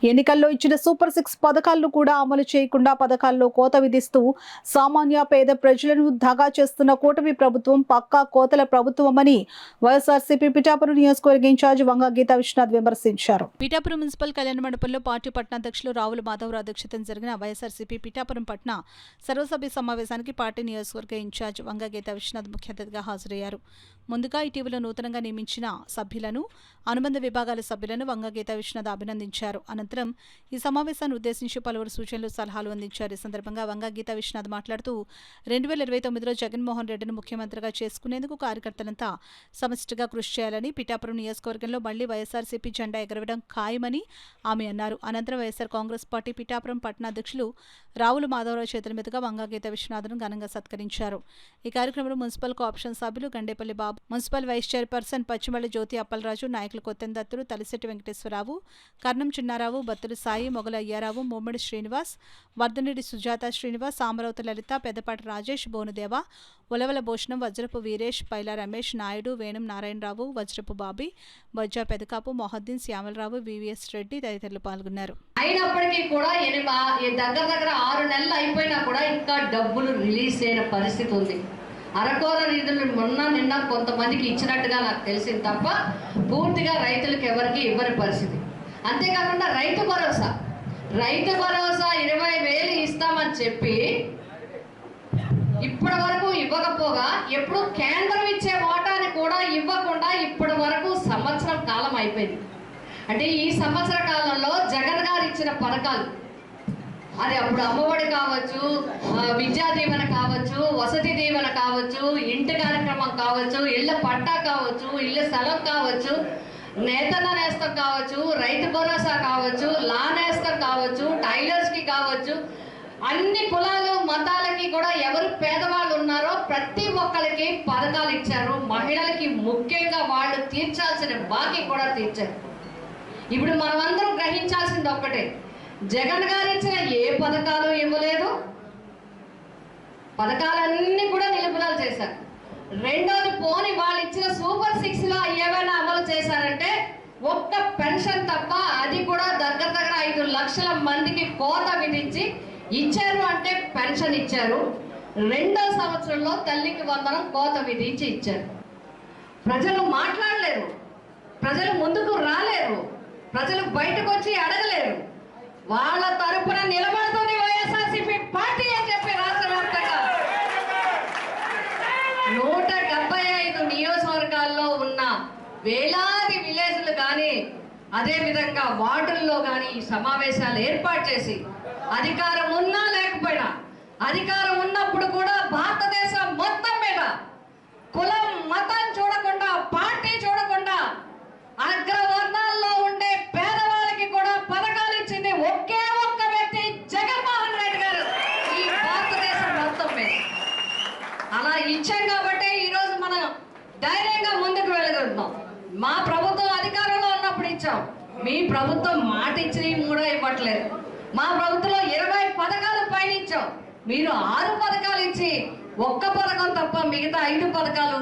ఎన్నికల్లో ఇచ్చిన సూపర్ 6 పథకాలను కూడా అమలు చేయకుండా పథకాల్లో కోత విధిస్తూ సామాన్య పేద ప్రజలను దగా చేస్తున్న కూటమి ప్రభుత్వం పక్కా కోతల ప్రభుత్వమని వైఎస్ఆర్సీపీ పిఠాపురం నియోజకవర్గ ఇన్ఛార్జ్ వంగ గీతా విశ్వనాథ్ విమర్శించారు. పిఠాపురం మున్సిపల్ కళ్యాణ మండపంలో పార్టీ పట్టణాధ్యక్షులు రావుల మాధవరావు అధ్యక్షతన జరిగిన వైఎస్ఆర్సీపీ పిఠాపురం పట్టణ సర్వసభ్య సమావేశానికి పార్టీ నియోజకవర్గ ఇన్ఛార్జ్ వంగ గీతా విశ్వనాథ్ ముఖ్య అతిథిగా హాజరయ్యారు. ముందుగా ఇటీవల నూతనంగా నియమించిన సభ్యులను, అనుబంధ విభాగాల సభ్యులను వంగ గీతా విశ్వనాథ్ అభినందించారు. అనంతరం ఈ సమావేశాన్ని ఉద్దేశించి పలువురు సూచనలు, సలహాలు అందించారు. ఈ సందర్భంగా వంగ గీతా విశ్వనాథ్ మాట్లాడుతూ 2029లో జగన్మోహన్ రెడ్డిని ముఖ్యమంత్రిగా చేసుకునేందుకు కార్యకర్తలంతా సమష్టిగా కృషి చేయాలని, పిఠాపురం నియోజకవర్గంలో మళ్లీ వైఎస్ఆర్సీపీ జెండా ఎగరవేయడం ఖాయమని ఆమె అన్నారు. అనంతరం వైఎస్ఆర్ కాంగ్రెస్ పార్టీ పిఠాపురం పట్టణాధ్యక్షులు రావుల మాధవరావు చేతుల మీదుగా వంగ గీతా విశ్వనాథ్ను ఘనంగా సత్కరించారు. ఈ కార్యక్రమంలో మున్సిపల్ కోఆప్షన్ సభ్యులు గండేపల్లి బాబు, మున్సిపల్ వైస్ చైర్పర్సన్ పచ్చిమల్లి జ్యోతి అప్పలరాజు, నాయకులు కొత్తెందత్తులు, తలిశెట్టి వెంకటేశ్వరరావు, కర్ణం చిన్నారావు, బత్తులు సాయి, మొగల అయ్యారావు, ముమ్మడి శ్రీనివాస్, వర్ధనిడి సుజాత శ్రీనివాస్, సామరావతి లలిత, పెద్దపాటి రాజేష్, బోనుదేవ, ఉలవల భూషణం, వజ్రపు వీరేష్, పైల రమేష్, నాయుడు, వేణం నారాయణరావు, వజ్రపు బాబీ, బొజ్జా పెదకాపు, మొహద్దీన్, శ్యామలరావు, వివిఎస్ రెడ్డి తదితరులు పాల్గొన్నారు. అయినప్పటికీ కూడా దగ్గర 6 నెలలు అయిపోయినా కూడా ఇంకా డబ్బులు రిలీజ్ అయిన పరిస్థితి ఉంది. అరకోర నిధులు నిన్న కొంతమందికి ఇచ్చినట్టుగా నాకు తెలిసింది తప్ప పూర్తిగా రైతులకు ఎవరికి ఇవ్వని పరిస్థితి. అంతేకాకుండా రైతు భరోసా 20,000 ఇస్తామని చెప్పి ఇప్పటి వరకు ఇవ్వకపోగా, ఎప్పుడు కేంద్రం ఇచ్చే వాటాని కూడా ఇవ్వకుండా ఇప్పటి వరకు సంవత్సరం కాలం అయిపోయింది. అంటే ఈ సంవత్సర కాలంలో జగన్ గారు ఇచ్చిన పథకాలు, అది అప్పుడు అమ్మఒడి కావచ్చు, విద్యా దీవెన కావచ్చు, వసతి దీవెన కావచ్చు, ఇంటి కార్యక్రమం కావచ్చు, ఇళ్ళ పట్టా కావచ్చు, ఇళ్ళ స్థలం కావచ్చు, నేతన్న నేస్తం కావచ్చు, రైతు భరోసా కావచ్చు, లా నేస్తం కావచ్చు, టైలర్స్కి కావచ్చు, అన్ని కులాలు మతాలకి కూడా ఎవరు పేదవాళ్ళు ఉన్నారో ప్రతి ఒక్కరికి పథకాలు ఇచ్చారు. మహిళలకి ముఖ్యంగా వాళ్ళు తీర్చాల్సిన బాకీ కూడా తీర్చారు. ఇప్పుడు మనమందరం గ్రహించాల్సింది ఒక్కటే, జగన్ గారు ఇచ్చిన ఏ పథకాలు ఇవ్వలేదు, పథకాలన్నీ కూడా నిలుపుదల చేశారు. రెండోది, పోని వాళ్ళు ఇచ్చిన సూపర్ 6లో ఏమైనా అమలు చేశారంటే ఒక్క పెన్షన్ తప్ప, అది కూడా దగ్గర 5 లక్షల మందికి కోత విధించి ఇచ్చారు. అంటే పెన్షన్ ఇచ్చారు. 2వ సంవత్సరంలో తల్లికి వందనం కోత విధించి ఇచ్చారు. ప్రజలు మాట్లాడలేరు, ప్రజలు ముందుకు రాలేరు, ప్రజలు బయటకు వచ్చి అడగలేరు. వాళ్ళ తరపున నిలబడుతుంది వైఎస్ఆర్సీపీ పార్టీ అని చెప్పి రాష్ట్ర వ్యాప్తంగా 175 నియోజకవర్గాల్లో ఉన్న వేలాది విలేజ్లు కానీ, అదేవిధంగా వార్డుల్లో కానీ ఈ సమావేశాలు ఏర్పాటు చేసి, అధికారం ఉన్నా లేకపోయినా, అధికారం ఉన్నప్పుడు కూడా భారతదేశం మొత్తం మీద కులం మతం చూడకుండా, పార్టీ చూడకుండా అగ్రవర్ణాల్లో ఉండే పేదవాళ్ళకి కూడా పథకాలు ఇచ్చింది ఒకే ఒక్క వ్యక్తి, జగన్మోహన్ రెడ్డి గారు ఈ భారతదేశం మొత్తం మీద. అలా ఇచ్చాం కాబట్టి ఈరోజు మనం ధైర్యంగా ముందుకు వెళ్ళగలుగుతున్నాం. మా ప్రభుత్వం అధికారంలో ఉన్నప్పుడు ఇచ్చాం, మీ ప్రభుత్వం మాట ఇచ్చినవి కూడా ఇవ్వట్లేదు. మా ప్రభుత్వంలో 20 పథకాలు పైన ఇచ్చాం, మీరు 6 పథకాలు ఇచ్చి ఒక్క పథకం తప్ప మిగతా 5 పథకాలు